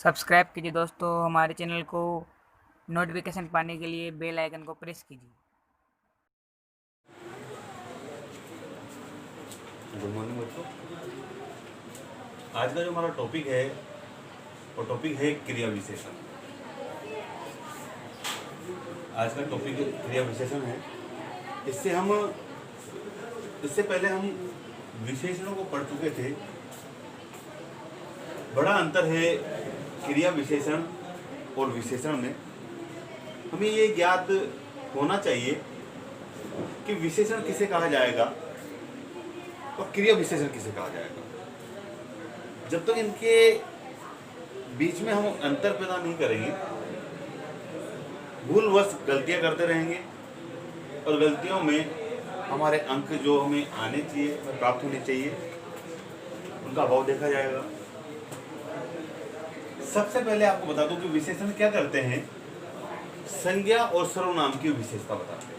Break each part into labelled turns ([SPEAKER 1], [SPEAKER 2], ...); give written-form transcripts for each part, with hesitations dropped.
[SPEAKER 1] Subscribe कीजिए दोस्तों हमारे चैनल को। नोटिफिकेशन पाने के लिए बेल आइकन को प्रेस कीजिए।
[SPEAKER 2] गुड मॉर्निंग बच्चों। आज का जो हमारा टॉपिक है वो टॉपिक है क्रिया विशेषण। आज का टॉपिक क्रिया विशेषण है। इससे पहले हम विशेषणों को पढ़ चुके थे। बड़ा अंतर है क्रिया विशेषण और विशेषण में। हमें ये ज्ञात होना चाहिए कि विशेषण किसे कहा जाएगा और क्रिया विशेषण किसे कहा जाएगा। जब तक इनके बीच में हम अंतर पैदा नहीं करेंगे, भूलवश गलतियां करते रहेंगे और गलतियों में हमारे अंक जो हमें आने चाहिए, प्राप्त होने चाहिए, उनका अभाव देखा जाएगा। सबसे पहले आपको बता दूं कि विशेषण क्या करते हैं। संज्ञा और सर्वनाम की विशेषता बताते हैं।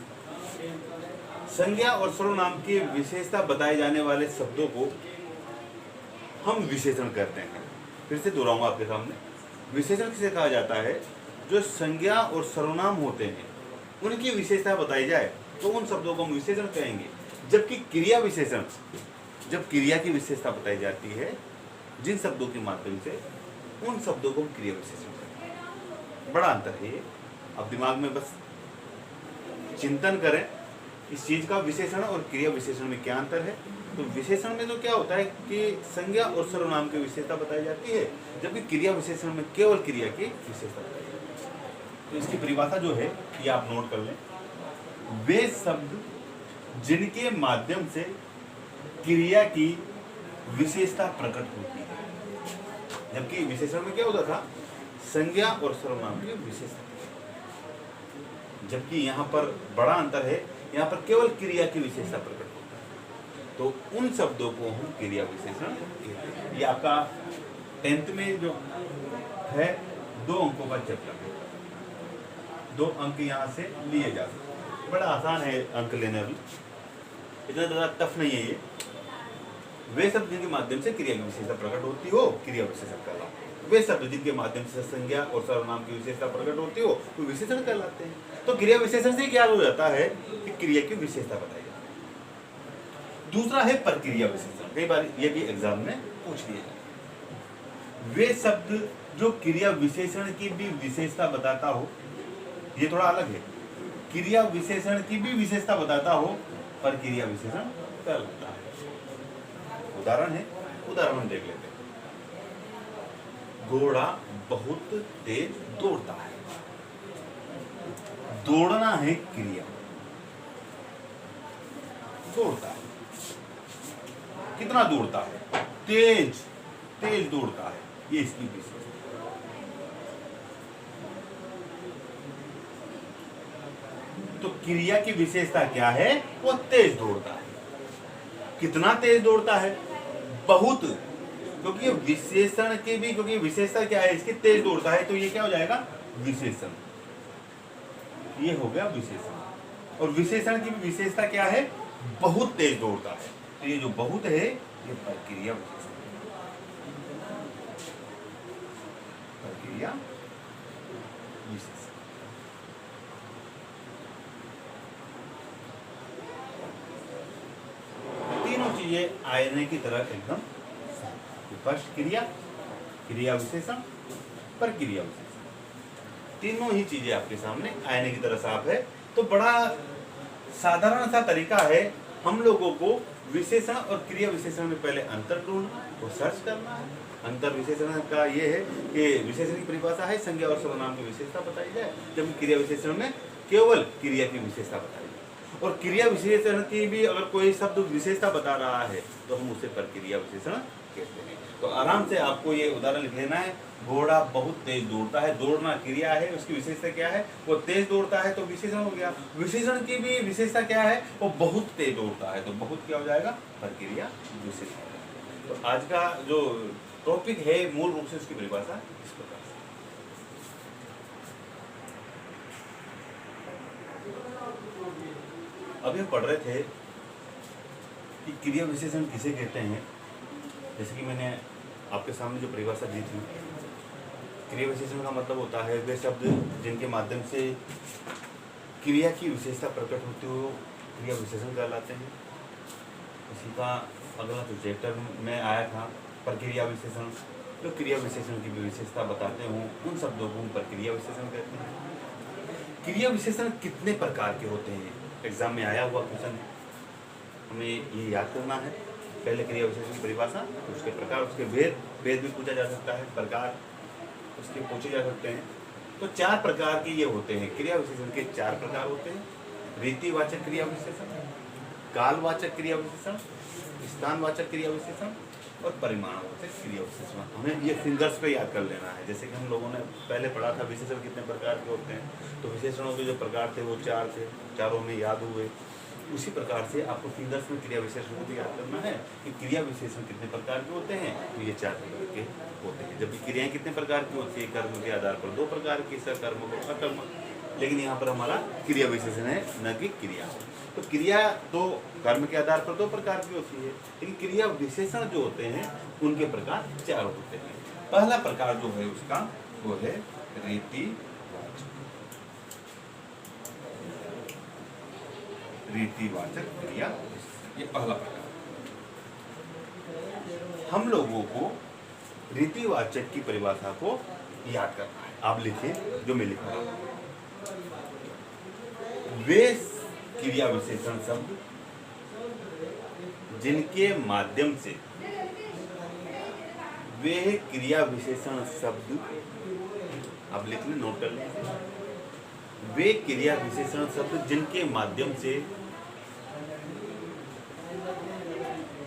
[SPEAKER 2] संज्ञा और सर्वनाम की विशेषता बताए जाने वाले शब्दों को हम विशेषण कहते हैं। फिर से दोहराऊंगा आपके सामने। विशेषण किसे कहा जाता है? जो संज्ञा और सर्वनाम होते हैं उनकी विशेषता बताई जाए तो उन शब्दों को हम विशेषण कहेंगे। जबकि क्रिया विशेषण, जब क्रिया की विशेषता बताई जाती है जिन शब्दों के माध्यम से, उन शब्दों को हम क्रिया विशेषण कहते हैं। बड़ा अंतर है ये। अब दिमाग में बस चिंतन करें इस चीज का, विशेषण और क्रिया विशेषण में क्या अंतर है। तो विशेषण में तो क्या होता है कि संज्ञा और सर्वनाम की विशेषता बताई जाती है, जबकि क्रिया विशेषण में केवल क्रिया की विशेषता बताई जाती है। तो इसकी परिभाषा जो है ये आप नोट कर लें। वे शब्द जिनके माध्यम से क्रिया की विशेषता प्रकट होती है। जबकि विशेषण में क्या होता था? संज्ञा और सर्वनाम की विशेषता। जबकि यहाँ पर बड़ा अंतर है, यहाँ पर केवल क्रिया की विशेषता प्रकट होता है। तो उन शब्दों को हम क्रिया विशेषण कहते हैं। ये आपका 10th में जो है 2 अंकों का चैप्टर है। 2 अंक यहाँ से लिए जा सकते हैं। बड़ा आसान है अंक लेना, भी इतना ज़्यादा टफ नहीं है ये। वे शब्द जिनके माध्यम से क्रिया की विशेषता प्रकट होती हो, क्रिया विशेषण कहलाते हैं। वे शब्द जिनके माध्यम से संज्ञा और सर्वनाम की विशेषता प्रकट होती हो तो विशेषण कहलाते हैं। तो क्रिया विशेषण से क्या हो जाता है कि क्रिया की विशेषता बताई जाती है। दूसरा है प्रक्रिया विशेषण। कई बार ये भी एग्जाम में पूछ लिया जाता है। वे शब्द जो क्रिया विशेषण की भी विशेषता बताता हो, ये थोड़ा अलग है। क्रिया विशेषण की भी विशेषता बताता हो पर क्रिया विशेषण कहलाता है। उदाहरण है, उदाहरण हम देख लेते हैं। घोड़ा बहुत तेज दौड़ता है। दौड़ना है क्रिया, दौड़ता है। कितना दौड़ता है? तेज, तेज दौड़ता है, ये इसकी विशेषता। तो क्रिया की विशेषता क्या है? वो तेज दौड़ता है। कितना तेज दौड़ता है? बहुत। क्योंकि विशेषण की भी, क्योंकि विशेषता क्या है इसकी? तेज दौड़ता है। तो ये क्या हो जाएगा? विशेषण। ये हो गया विशेषण। और विशेषण की भी विशेषता क्या है? बहुत तेज दौड़ता है। तो ये जो बहुत है ये प्रक्रिया विशेषण, प्रक्रिया विशेषण। तीनों चीजें आईने की तरह एकदम फर्स्ट क्रिया, क्रिया विशेषण, प्रक्रिया विशेषण। तीनों ही चीजें आपके सामने आईने की तरह साफ है। तो बड़ा साधारण सा तरीका है हम लोगों को विशेषण और क्रिया विशेषण में पहले अंतर ढूंढना और सर्च करना है। अंतर विशेषण का ये है कि विशेषण की परिभाषा है संज्ञा और सर्वनाम की विशेषता बताई जाए, जबकि क्रिया विशेषण में केवल क्रिया की विशेषता बताई जाए। और क्रिया विशेषण की भी अगर कोई शब्द विशेषता बता रहा है तो हम उसे प्रक्रिया विशेषण कहते हैं। तो आराम से आपको ये उदाहरण लिख लेना है। घोड़ा बहुत तेज दौड़ता है। दौड़ना क्रिया है, उसकी विशेषता क्या है? वो तेज दौड़ता है, तो विशेषण हो गया। विशेषण की भी विशेषता क्या है? वो बहुत तेज दौड़ता है, तो बहुत क्या हो जाएगा? प्रक्रिया विशेषण। तो आज का जो टॉपिक है मूल रूप से उसकी परिभाषा इस प्रकार से। अभी हम पढ़ रहे थे कि क्रिया विशेषण किसे कहते हैं। जैसे कि मैंने आपके सामने जो परिभाषा दी थी क्रिया विशेषण का मतलब होता है वे शब्द जिनके माध्यम से क्रिया की विशेषता प्रकट होती हो क्रिया विशेषण कहलाते हैं। इसी का अगला जो चैप्टर में आया था प्रक्रिया विशेषण, जो क्रिया विशेषण की विशेषता बताते हों उन शब्दों को हम प्रक्रिया विशेषण कहते हैं। क्रिया विशेषण कितने प्रकार के होते हैं, एग्जाम में आया हुआ क्वेश्चन है, हमें ये याद करना है। पहले क्रिया विशेषण की परिभाषा, उसके प्रकार, उसके भेद भी पूछा जा सकता है, प्रकार उसके पूछे जा सकते हैं। तो 4 प्रकार के ये होते हैं क्रिया विशेषण के। 4 प्रकार होते हैं, रीतिवाचक क्रिया विशेषण, कालवाचक क्रिया विशेषण, स्थानवाचक क्रिया विशेषण और परिमाणवाचक क्रिया विशेषण। हमें ये फिंगर्स पे याद कर लेना है। जैसे कि हम लोगों ने पहले पढ़ा था विशेषण कितने प्रकार के होते हैं, तो विशेषणों के जो प्रकार थे वो 4 थे, चारों में याद हुए। उसी प्रकार से आपको फिंगर्स में क्रिया विशेषण को भी याद करना है कि क्रिया विशेषण कितने प्रकार के होते हैं, तो ये 4 प्रकार के होते हैं। जबकि क्रियाएं कितने प्रकार की होती है, कर्म के आधार पर 2 प्रकार की, सकर्म और अकर्म। लेकिन यहाँ पर हमारा क्रिया विशेषण है, न कि क्रिया। तो क्रिया तो कर्म के आधार पर 2 प्रकार की होती है, लेकिन क्रिया विशेषण जो होते हैं उनके प्रकार 4 होते हैं। पहला प्रकार जो है उसका वो है रीतिवाचक क्रिया, ये पहला प्रकार। हम लोगों को रीतिवाचक की परिभाषा को याद करना है। आप लिखिए जो मैं लिख रहा हूं। वे क्रिया विशेषण शब्द जिनके माध्यम से, वे क्रिया विशेषण शब्द, आप लिख लें, नोट कर लें। वे क्रिया विशेषण शब्द जिनके माध्यम से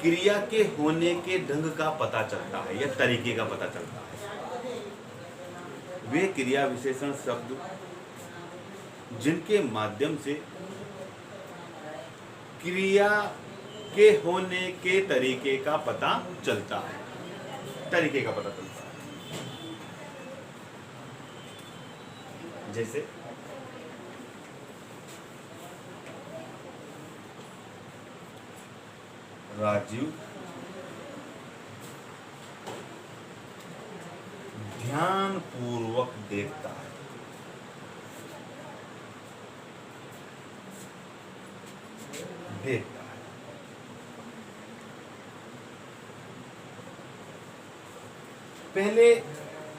[SPEAKER 2] क्रिया के होने के ढंग का पता चलता है या तरीके का पता चलता है। वे क्रिया विशेषण शब्द जिनके माध्यम से क्रिया के होने के तरीके का पता चलता है, तरीके का पता चलता है। जैसे राजीव ध्यान पूर्वक देखता है। देखता है। पहले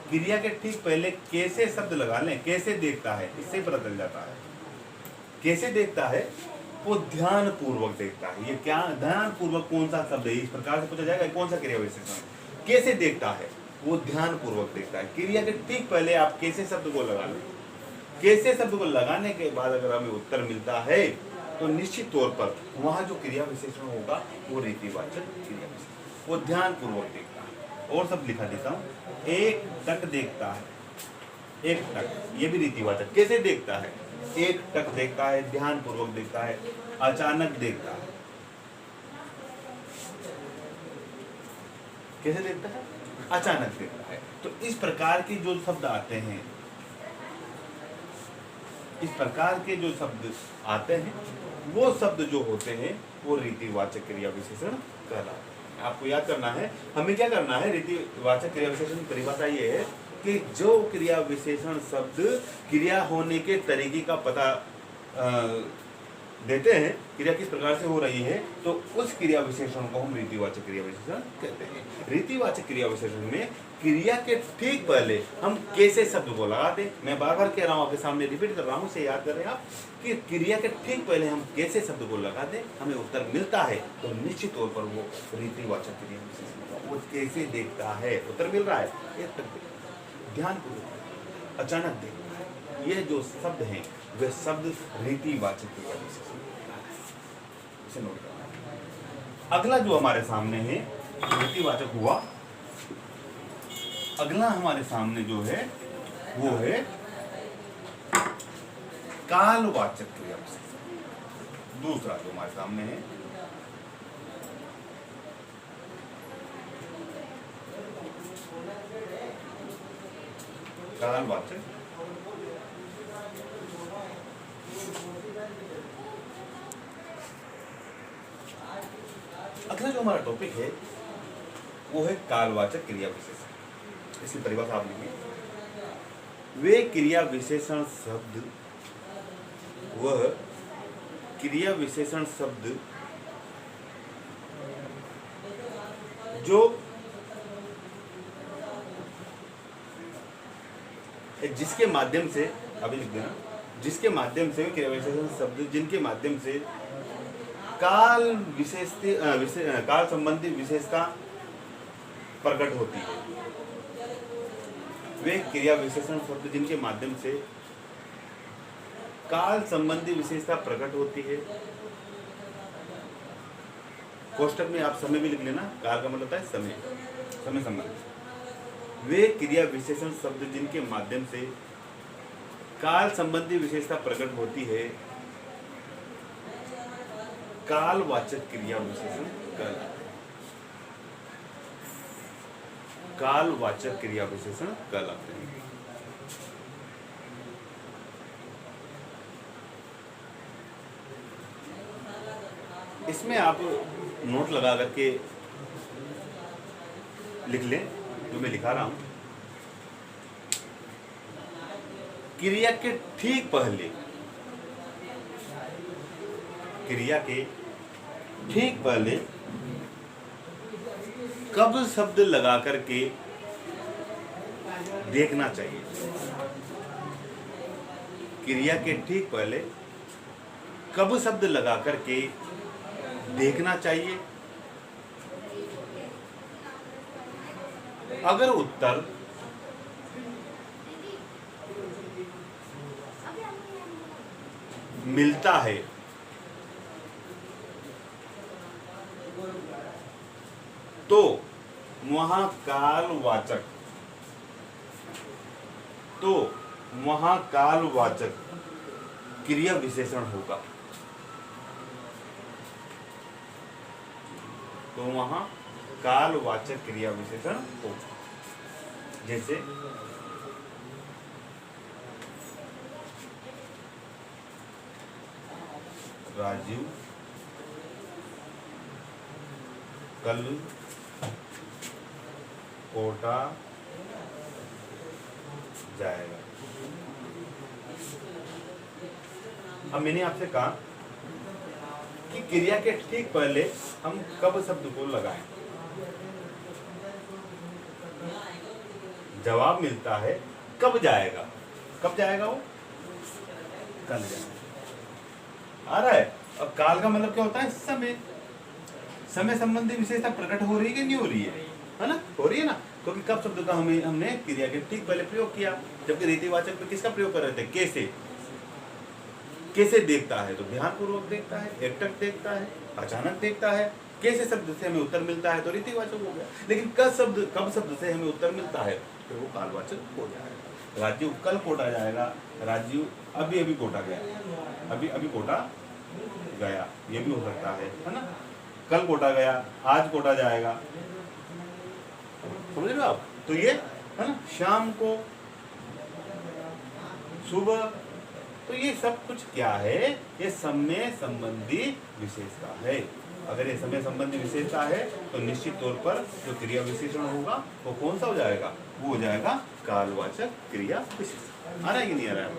[SPEAKER 2] क्रिया के ठीक पहले कैसे शब्द लगा लें, कैसे देखता है, इससे पता चल जाता है। कैसे देखता है, वो ध्यान पूर्वक देखता है। ये क्या ध्यान पूर्वक कौन सा शब्द है, इस प्रकार से पूछा जाएगा कौन सा क्रिया विशेषण। कैसे देखता है, वो ध्यान पूर्वक देखता है। क्रिया के ठीक पहले आप कैसे शब्द को लगा लें। कैसे शब्द को लगाने के बाद अगर हमें उत्तर मिलता है तो निश्चित तौर पर वहां जो क्रिया विशेषण होगा वो रीतिवाचक क्रिया विशेषण, वो ध्यान पूर्वक देखता है। और सब लिखा देता हूं। एक टक देखता है, एक टक, ये भी रीतिवाचक। कैसे देखता है, एक टक देखता है, ध्यान पूर्वक देखता है, अचानक देखता है। कैसे देखता है, अचानक देखता है। तो इस प्रकार के जो शब्द आते हैं, इस प्रकार के जो शब्द आते हैं वो शब्द जो होते हैं वो रीतिवाचक क्रिया विशेषण कहलाते हैं। आपको याद करना है, हमें क्या करना है, रीतिवाचक क्रिया विशेषण की परिभाषा ये है कि जो क्रिया विशेषण शब्द क्रिया होने के तरीके का पता देते हैं, क्रिया किस प्रकार से हो रही है, तो उस क्रिया विशेषण को हम रीतिवाचक क्रिया विशेषण कहते हैं। रीतिवाचक क्रिया विशेषण में क्रिया के ठीक पहले हम कैसे शब्द को लगा दें। मैं बार बार कह रहा हूं, आपके सामने रिपीट कर रहा हूं, इसे याद करें आप कि क्रिया के ठीक पहले हम कैसे शब्द को लगा दें, हमें उत्तर मिलता है तो निश्चित तौर पर वो रीतिवाचक क्रिया विशेषण होगा। वो कैसे देखता है, उत्तर मिल रहा है, एक तक ध्यान पूर्वक, अचानक देखता है। ये जो शब्द हैं वे शब्द रीतिवाचक क्रिया विशेषण है। इसे नोट करना है। अगला जो हमारे सामने है रीतिवाचक हुआ। अगला हमारे सामने जो है वो है कालवाचक क्रिया विशेषण। दूसरा जो हमारे सामने है कालवाचक। अगला जो हमारा टॉपिक है वो है कालवाचक क्रिया विशेषण। इसकी परिभाषा आप लिखिए। वे क्रिया विशेषण शब्द, वह क्रिया विशेषण शब्द जो जिसके माध्यम से, अभी लिख देना, जिसके माध्यम से क्रिया विशेषण शब्द जिनके माध्यम से काल काल संबंधी विशेषता प्रकट होती है। वे क्रिया विशेषण शब्द जिनके माध्यम से काल संबंधी विशेषता प्रकट होती है। कोष्टक में आप समय भी लिख लेना, काल का मतलब होता है समय, समय संबंध। वे क्रिया विशेषण शब्द जिनके माध्यम से काल संबंधी विशेषता प्रकट होती है, कालवाचक क्रिया विशेषण कहलाते हैं। कालवाचक क्रिया विशेषण कहलाते हैं। इसमें आप नोट लगा करके लिख लें जो मैं लिखा रहा हूं। क्रिया के ठीक पहले, क्रिया के ठीक पहले कब शब्द लगा करके देखना चाहिए। क्रिया के ठीक पहले कब शब्द लगा करके देखना चाहिए। अगर उत्तर मिलता है तो वहां कालवाचक, तो वहां कालवाचक क्रिया विशेषण होगा। तो वहां कालवाचक क्रिया विशेषण होगा। जैसे राजू कल कोटा जाएगा। अब मैंने आपसे कहा कि क्रिया के ठीक पहले हम कब शब्द को लगाएं। जवाब मिलता है कब जाएगा। कब जाएगा? वो कल जाएगा। आ रहा है। अब काल का मतलब क्या होता है? समय। समय संबंधी विशेषता प्रकट हो रही है कि नहीं हो रही है ना? हो रही है ना, क्योंकि कब शब्द का हमने क्रिया के ठीक पहले प्रयोग किया, जबकि रीतिवाचक में किसका प्रयोग कर रहे थे? कैसे। कैसे देखता है? तो ध्यानपूर्वक देखता है, एकटक देखता है, अचानक देखता है। कैसे शब्द से हमें उत्तर मिलता है तो रीतिवाचक हो गया। लेकिन कब शब्द से हमें उत्तर मिलता है तो वो कालवाचक हो जाएगा। राजीव कल कोटा जाएगा। राजीव अभी अभी कोटा गया, अभी अभी कोटा गया, ये भी हो सकता है ना? कल कोटा गया, आज कोटा जाएगा। समझ रहे हो आप? तो ये है ना, शाम को, सुबह, तो ये सब कुछ क्या है? ये समय संबंधी विशेषता है। अगर ये समय संबंधी विशेषता है तो निश्चित तौर पर जो क्रिया विशेषण होगा वो कौन सा हो जाएगा? वो हो जाएगा कालवाचक क्रिया विशेषण। आ रहा है कि नहीं आ रहा है?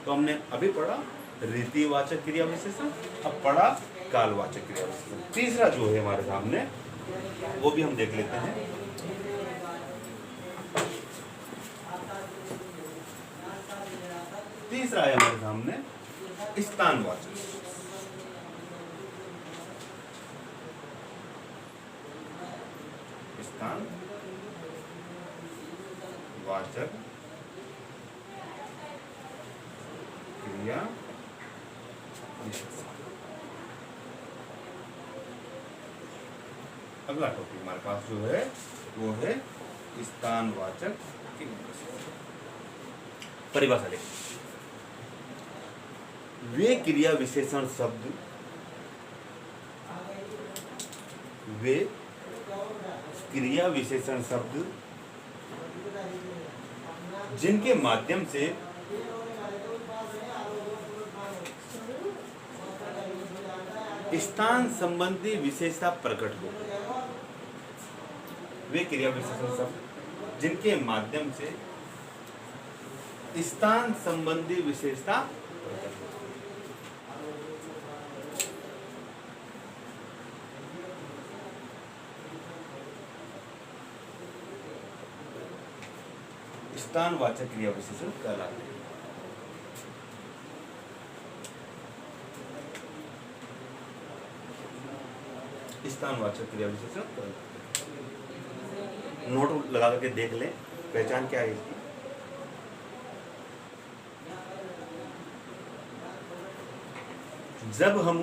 [SPEAKER 2] तो हमने अभी पढ़ा रीतिवाचक क्रिया विशेषण, अब पढ़ा कालवाचक क्रिया विशेषण। तीसरा जो है हमारे सामने वो भी हम देख लेते हैं। तीसरा है हमारे सामने स्थानवाचक। स्थानवाचक क्रिया विशेषण। अगला टॉपिक हमारे पास जो है वो है स्थानवाचक क्रिया विशेषण। परिभाषा देखें। वे क्रिया विशेषण शब्द, वे क्रिया विशेषण शब्द जिनके माध्यम से स्थान संबंधी विशेषता प्रकट हो। वे क्रिया विशेषण शब्द जिनके माध्यम से स्थान संबंधी विशेषता प्रकट होती है। स्थानवाचक क्रिया विशेषण कहलाते हैं। स्थानवाचक क्रिया विशेषण कहलाते हैं। नोट लगा करके देख लें पहचान क्या है इसकी। जब हम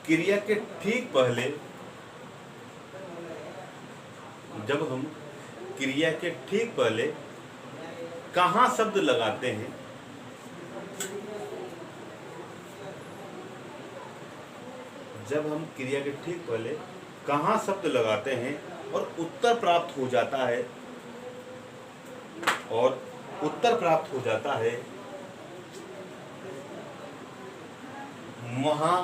[SPEAKER 2] क्रिया के ठीक पहले कहाँ शब्द लगाते हैं, जब हम क्रिया के ठीक पहले कहाँ शब्द लगाते हैं और उत्तर प्राप्त हो जाता है, वहां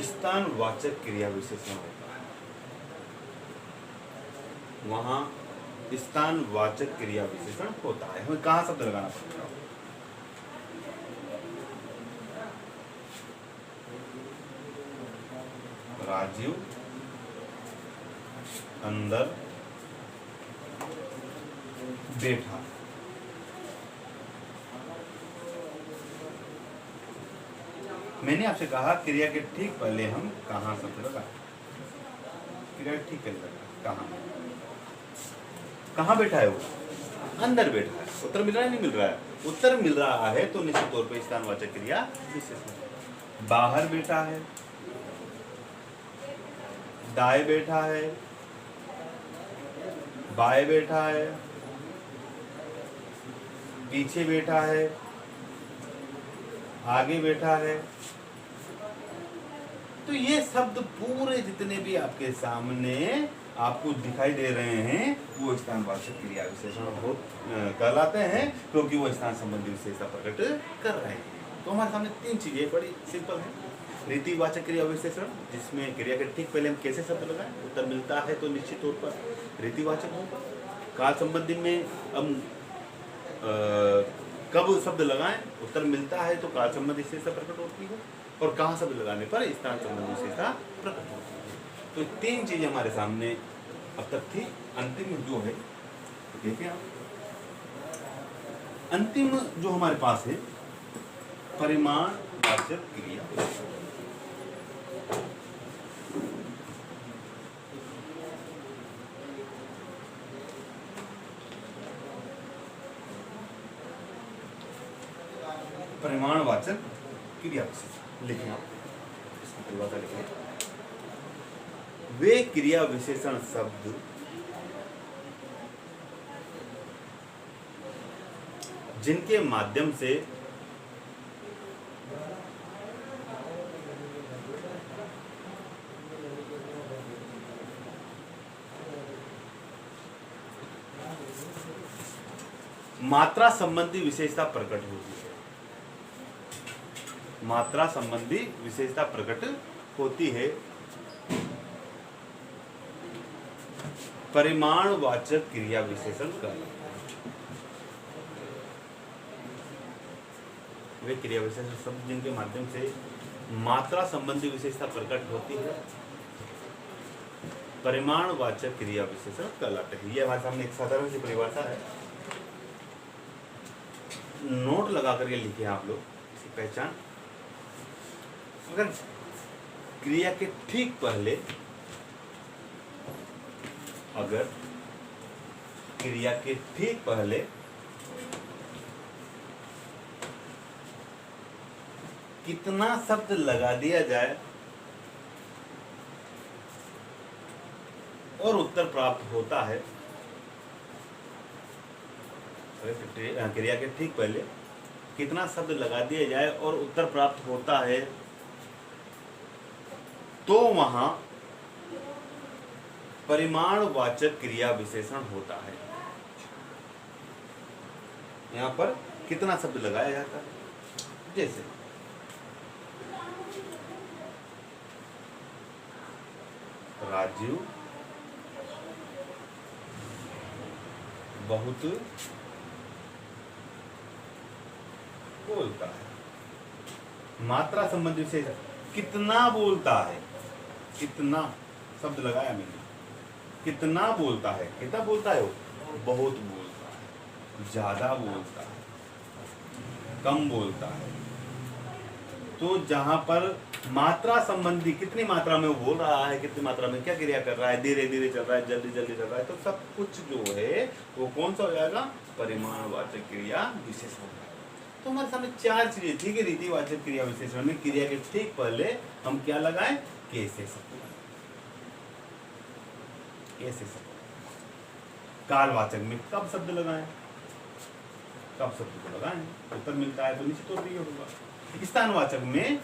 [SPEAKER 2] स्थानवाचक क्रिया विशेषण होता है। वहां स्थानवाचक क्रिया विशेषण होता है। हमें कहाँ शब्द लगाना पड़ता है? राजीव अंदर बैठा। मैंने आपसे कहा क्रिया के ठीक पहले हम कहाँ शब्द लगाएं। क्रिया के ठीक पहले कहाँ बैठा है? वो अंदर बैठा है। उत्तर मिल रहा है नहीं मिल रहा है? उत्तर मिल रहा है तो निश्चित तौर पर स्थानवाचक क्रिया विशेषण। बाहर बैठा है, दाएं बैठा है, बाएं बैठा है, पीछे बैठा है, आगे बैठा है। तो ये शब्द पूरे जितने भी आपके सामने आपको दिखाई दे रहे हैं वो स्थानवाचक क्रिया विशेषण कहलाते हैं, क्योंकि वो स्थान संबंधी विशेषता प्रकट कर रहे हैं। तो हमारे सामने तीन चीजें बड़ी सिंपल है। रीतिवाचक क्रिया विशेषण, जिसमें क्रिया के ठीक पहले हम कैसे शब्द लगाएं, उत्तर मिलता है तो निश्चित तौर पर रीतिवाचक होगा। काल संबंधी में हम कब शब्द लगाएं, उत्तर मिलता है तो काल संबंधी विशेषता प्रकट होती है, और कहाँ शब्द लगाने पर स्थान संबंधी विशेषता प्रकट होती है। तो तीन चीजें हमारे सामने अब तक थी। अंतिम जो है देखिए आप, अंतिम जो हमारे पास है परिमाणवाचक क्रिया। परिमाणवाचक क्रिया विशेषण लिखें आप, इसकी परिभाषा लिखें। वे क्रिया विशेषण शब्द जिनके माध्यम से मात्रा संबंधी विशेषता प्रकट होती है। मात्रा संबंधी विशेषता प्रकट होती है। परिमाणवाचक क्रिया विशेषण कहलाता है। वे क्रिया विशेषण शब्द जिनके माध्यम से मात्रा संबंधी विशेषता प्रकट होती है, परिमाणवाचक क्रिया विशेषण कहलाते हैं। यह हमारे सामने एक साधारण सी परिभाषा है। नोट लगा करके लिखे आप लोग इसकी पहचान। अगर क्रिया के ठीक पहले कितना शब्द लगा दिया जाए और उत्तर प्राप्त होता है, क्रिया के ठीक पहले कितना शब्द लगा दिया जाए और उत्तर प्राप्त होता है, तो वहां परिमाणवाचक क्रिया विशेषण होता है। यहां पर कितना शब्द लगाया जाता है, जैसे राजू बहुत बोलता है। मात्रा संबंधी विशेषण, कितना बोलता है, कितना शब्द लगाया मैंने, कितना बोलता है, कितना बोलता है वो, बहुत बोलता है, ज्यादा बोलता है, कम बोलता है। तो जहां पर मात्रा संबंधी कितनी मात्रा में वो बोल रहा है, कितनी मात्रा में क्या क्रिया कर रहा है, धीरे धीरे चल रहा है, जल्दी जल्दी चल रहा है, तो सब कुछ जो है वो कौन सा हो जाएगा, परिमाणवाचक क्रिया विशेषण होगा। तो हमारे सामने चार चीजें थी कि रीतिवाचक क्रिया विशेषण में क्रिया के ठीक पहले हम क्या लगाएं, कैसे शब्द लगाएं, कैसे शब्द। कालवाचक में कब शब्द लगाएं, कब शब्द को लगाएं, उत्तर मिलता है तो निश्चित तौर पर ये होगा। स्थानवाचक में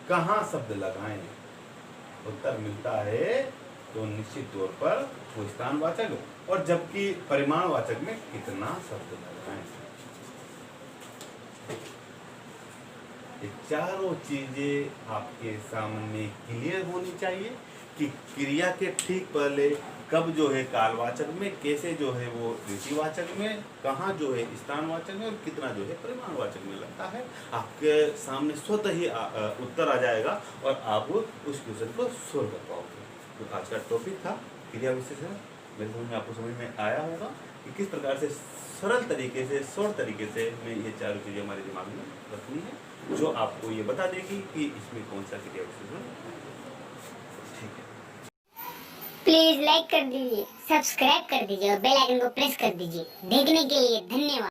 [SPEAKER 2] कहाँ शब्द लगाएं, उत्तर मिलता है तो निश्चित तौर पर वो स्थानवाचक, और जबकि परिमाणवाचक में कितना शब्द लगाएं। ये चारों चीजें आपके सामने क्लियर होनी चाहिए कि क्रिया के ठीक पहले कब जो है कालवाचक में, कैसे जो है वो रीतिवाचक में, कहाँ जो है स्थानवाचक में, और कितना जो है परिमाणवाचक में लगता है। आपके सामने स्वतः ही उत्तर आ जाएगा और आप उस क्वेश्चन को सोल्व कर पाओगे। तो आज का टॉपिक था क्रिया विशेषण। मेरे समझ में आपको समझ में आया होगा कि किस प्रकार से सरल तरीके से, शॉर्ट तरीके से मैं ये चारों चीज़ें हमारे दिमाग में रखनी है, जो आपको ये बता देगी कि इसमें कौन सा क्रिया विशेषण ठीक है।
[SPEAKER 3] प्लीज लाइक कर दीजिए, सब्सक्राइब कर दीजिए और बेल आइकन को प्रेस कर दीजिए। देखने के लिए धन्यवाद।